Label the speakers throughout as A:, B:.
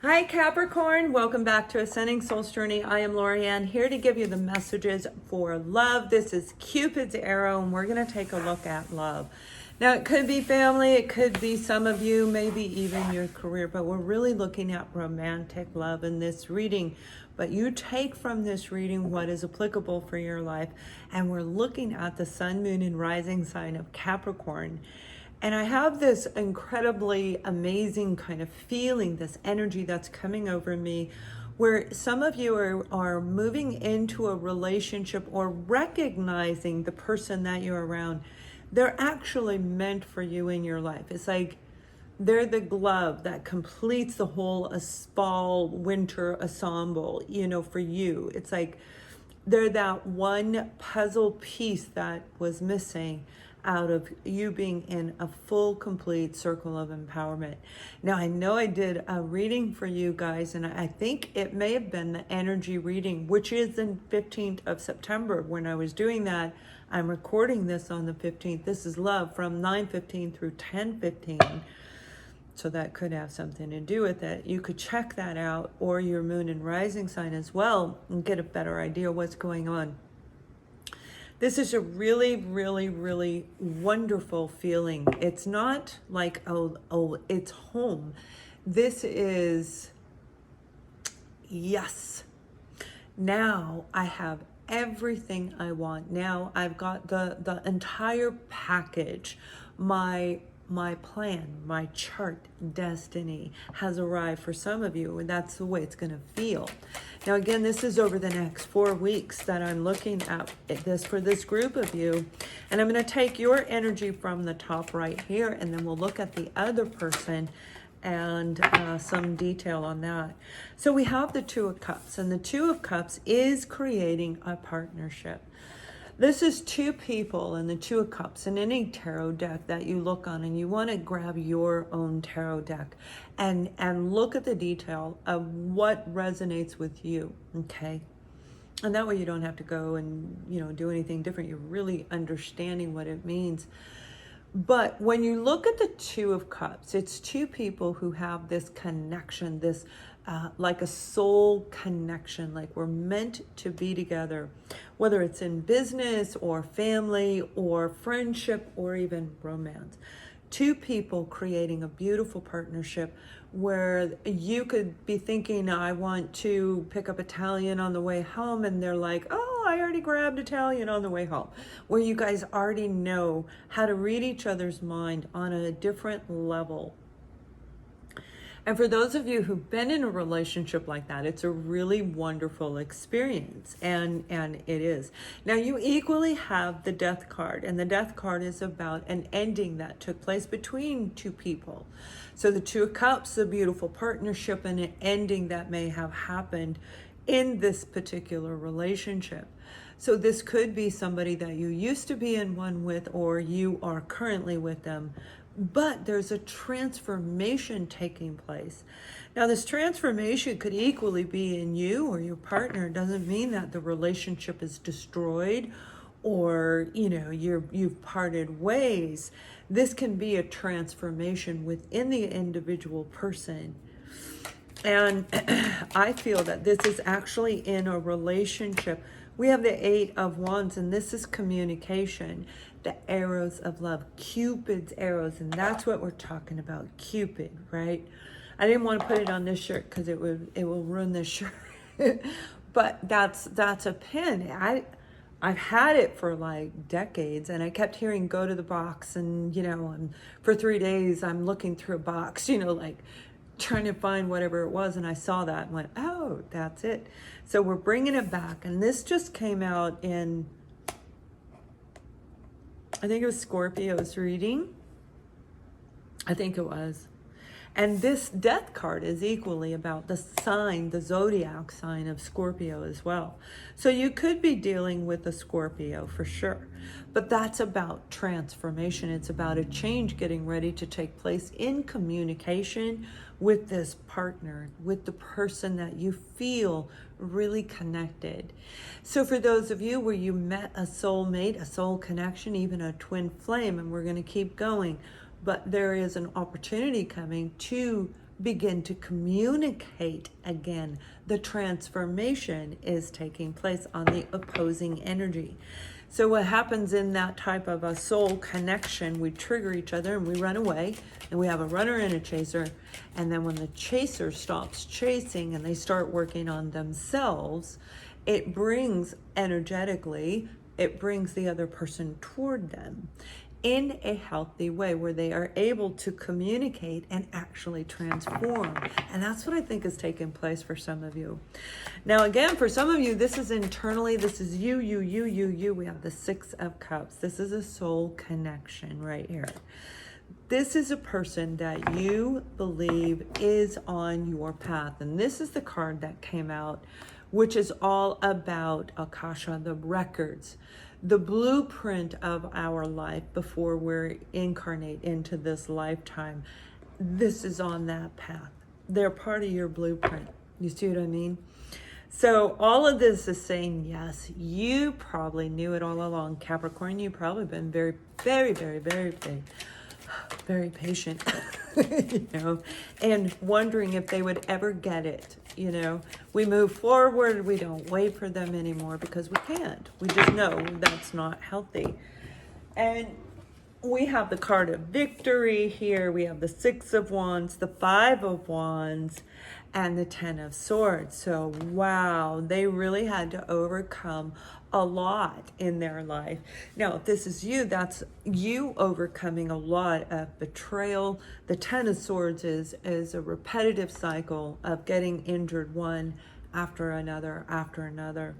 A: Hi Capricorn, welcome back to Ascending Soul's Journey. I am Lorianne, here to give you the messages for love. This is Cupid's arrow, and we're going to take a look at love. Now, it could be family, it could be some of you, maybe even your career, but we're really looking at romantic love in this reading. But you take from this reading what is applicable for your life, and we're looking at the sun, moon, and rising sign of Capricorn. And I have this incredibly amazing kind of feeling, this energy that's coming over me, where some of you are moving into a relationship or recognizing the person that you're around. They're actually meant for you in your life. It's like they're the glove that completes the whole fall winter ensemble, for you. It's like they're that one puzzle piece that was missing out of you being in a full, complete circle of empowerment. Now, I know I did a reading for you guys, and I think it may have been the energy reading, which is the 15th of September. When I was doing that, I'm recording this on the 15th. This is love from 9:15 through 10:15. So that could have something to do with it. You could check that out, or your moon and rising sign as well, and get a better idea what's going on. This is a really, really, really wonderful feeling. It's not like, oh, it's home. This is, yes. Now I have everything I want. Now I've got the entire package. My plan, my chart, destiny has arrived for some of you, and that's the way it's going to feel. Now, again, this is over the next 4 weeks that I'm looking at this for this group of you, and I'm going to take your energy from the top right here, and then we'll look at the other person and some detail on that. So we have the Two of Cups, and the Two of Cups is creating a partnership. This is two people in the Two of Cups in any tarot deck that you look on, and you want to grab your own tarot deck and look at the detail of what resonates with you, okay? And that way you don't have to go and, do anything different. You're really understanding what it means. But when you look at the Two of Cups, it's two people who have this connection, this like a soul connection, like we're meant to be together, whether it's in business or family or friendship or even romance. Two people creating a beautiful partnership where you could be thinking, I want to pick up Italian on the way home, and they're like, oh, I already grabbed Italian on the way home, where you guys already know how to read each other's mind on a different level. And for those of you who've been in a relationship like that, it's a really wonderful experience, and it is. Now, you equally have the Death card, and the Death card is about an ending that took place between two people. So the Two of Cups, a beautiful partnership, and an ending that may have happened in this particular relationship. So this could be somebody that you used to be in one with, or you are currently with them, but there's a transformation taking place. Now, this transformation could equally be in you or your partner. It doesn't mean that the relationship is destroyed or, you've parted ways. This can be a transformation within the individual person. And I feel that this is actually in a relationship. We have the Eight of Wands, and this is communication, the arrows of love, Cupid's arrows, and that's what we're talking about, Cupid, right? I didn't want to put it on this shirt because it will ruin this shirt, but that's a pin. I've had it for like decades, and I kept hearing go to the box, and for 3 days I'm looking through a box, like trying to find whatever it was, and I saw that and went, oh, that's it. So we're bringing it back, and this just came out in, I think it was Scorpio's reading. I think it was. And this Death card is equally about the sign, the Zodiac sign of Scorpio as well. So you could be dealing with a Scorpio for sure. But that's about transformation. It's about a change getting ready to take place in communication with this partner, with the person that you feel really connected. So for those of you where you met a soulmate, a soul connection, even a twin flame, and we're going to keep going, but there is an opportunity coming to begin to communicate again. The transformation is taking place on the opposing energy. So what happens in that type of a soul connection, we trigger each other and we run away, and we have a runner and a chaser. And then when the chaser stops chasing and they start working on themselves, it brings energetically, it brings the other person toward them in a healthy way where they are able to communicate and actually transform. And that's what I think is taking place for some of you. Now, again, for some of you, this is internally, this is you. We have the Six of Cups. This is a soul connection right here. This is a person that you believe is on your path. And this is the card that came out, which is all about Akasha, the records, the blueprint of our life before we incarnate into this lifetime. This is on that path. They're part of your blueprint. You see what I mean? So all of this is saying, yes, you probably knew it all along, Capricorn. You've probably been very, very, very, very, very, very patient, you know, and wondering if they would ever get it. You know, we move forward, we don't wait for them anymore because we can't. We just know that's not healthy. And we have the card of victory here. We have the Six of Wands, the Five of Wands, and the Ten of Swords. So, wow, they really had to overcome a lot in their life. Now, if this is you, that's you overcoming a lot of betrayal. The Ten of Swords is a repetitive cycle of getting injured one after another,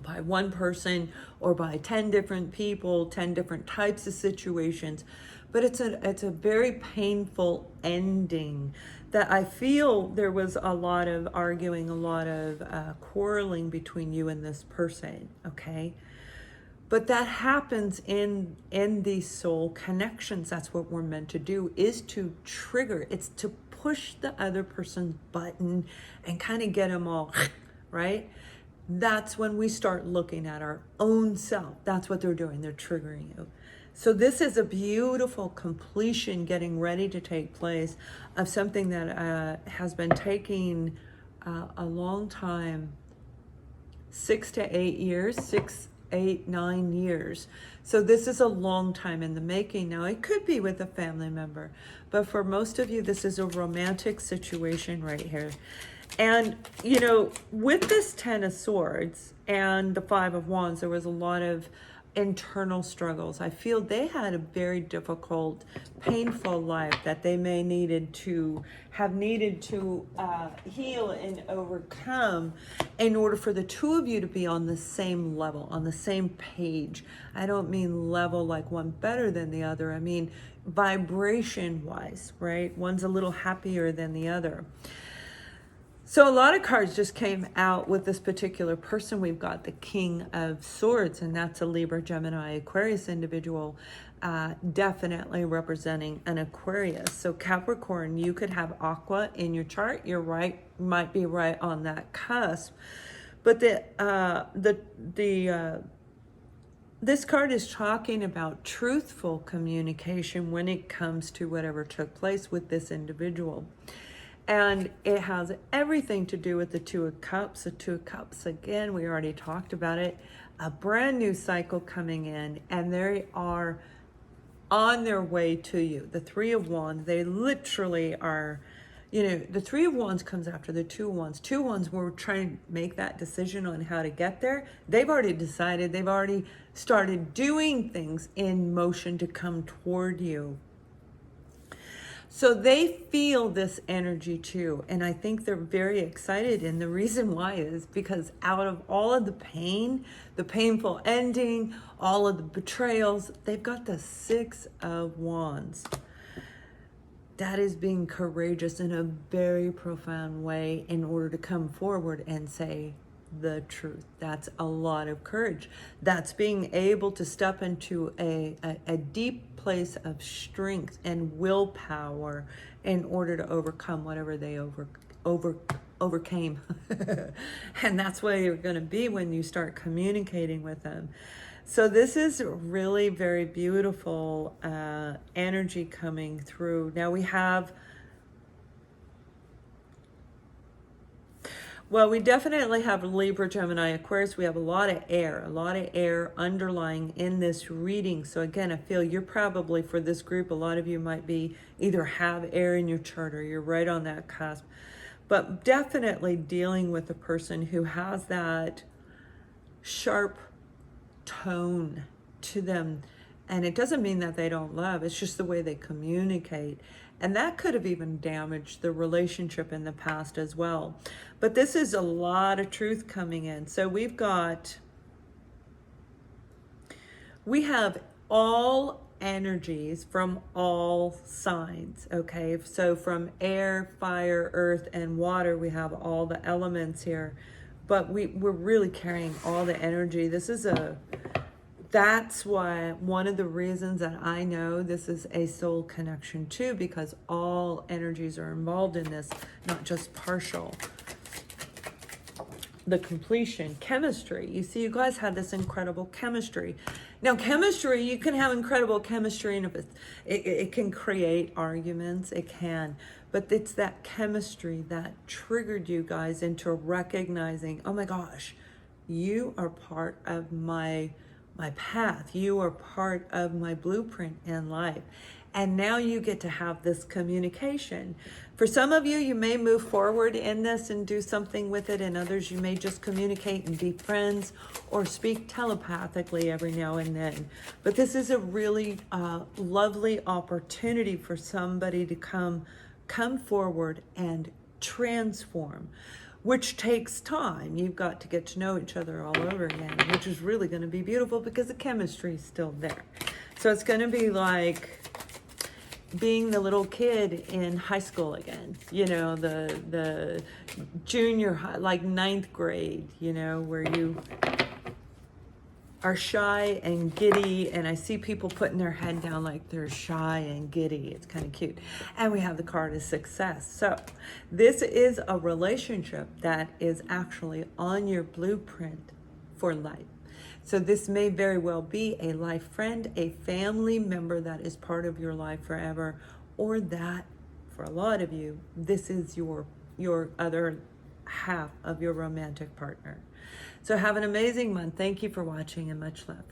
A: by one person or by 10 different people, 10 different types of situations. But it's a very painful ending that I feel there was a lot of arguing, a lot of quarreling between you and this person, okay? But that happens in these soul connections. That's what we're meant to do, is to trigger. It's to push the other person's button and kind of get them all, right? That's when we start looking at our own self. That's what they're doing. They're triggering you. So this is a beautiful completion getting ready to take place of something that has been taking a long time, 6 to 8 years, 6, 8, 9 years. So this is a long time in the making. Now, it could be with a family member, but for most of you, this is a romantic situation right here. And, you know, with this Ten of Swords and the Five of Wands, there was a lot of internal struggles. I feel they had a very difficult, painful life that they may have needed to heal and overcome in order for the two of you to be on the same level, on the same page. I don't mean level like one better than the other. I mean vibration wise, right? One's a little happier than the other. So a lot of cards just came out with this particular person. We've got the King of Swords, and that's a Libra, Gemini, Aquarius individual, definitely representing an Aquarius. So Capricorn, you could have Aqua in your chart. You're right, might be right on that cusp. But this card is talking about truthful communication when it comes to whatever took place with this individual. And it has everything to do with the Two of Cups. The Two of Cups, again, we already talked about it. A brand new cycle coming in, and they are on their way to you. The Three of Wands, they literally are, you know, the Three of Wands comes after the Two of Wands. Two of Wands, we're trying to make that decision on how to get there. They've already decided. They've already started doing things in motion to come toward you. So they feel this energy too. And I think they're very excited. And the reason why is because out of all of the pain, the painful ending, all of the betrayals, they've got the Six of Wands. That is being courageous in a very profound way in order to come forward and say the truth. That's a lot of courage. That's being able to step into a deep place of strength and willpower in order to overcome whatever they overcame. And that's where you're going to be when you start communicating with them. So this is really very beautiful energy coming through. Now we have Well, we definitely have Libra, Gemini, Aquarius. We have a lot of air underlying in this reading. So again, I feel you're probably, for this group, a lot of you might be either have air in your chart or you're right on that cusp. But definitely dealing with a person who has that sharp tone to them. And it doesn't mean that they don't love, it's just the way they communicate. And that could have even damaged the relationship in the past as well. But this is a lot of truth coming in. So we have all energies from all signs, okay? So from air, fire, earth, and water, we have all the elements here. But we're really carrying all the energy. That's why one of the reasons that I know this is a soul connection too, because all energies are involved in this, not just partial. The completion, chemistry. You see, you guys had this incredible chemistry. Now, chemistry, you can have incredible chemistry, and if it can create arguments, it can. But it's that chemistry that triggered you guys into recognizing, oh my gosh, you are part of my path. You are part of my blueprint in life. And now you get to have this communication. For some of you, you may move forward in this and do something with it, and others you may just communicate and be friends or speak telepathically every now and then. But this is a really lovely opportunity for somebody to come forward and transform, which takes time. You've got to get to know each other all over again, which is really going to be beautiful because the chemistry is still there. So it's going to be like being the little kid in high school again, you know, the junior high, like 9th grade, you know, where you are shy and giddy, and I see people putting their head down like they're shy and giddy. It's kind of cute. And we have the card of success. So this is a relationship that is actually on your blueprint for life. So this may very well be a life friend, a family member that is part of your life forever, or that, for a lot of you, this is your other half of your romantic partner. So have an amazing month. Thank you for watching, and much love.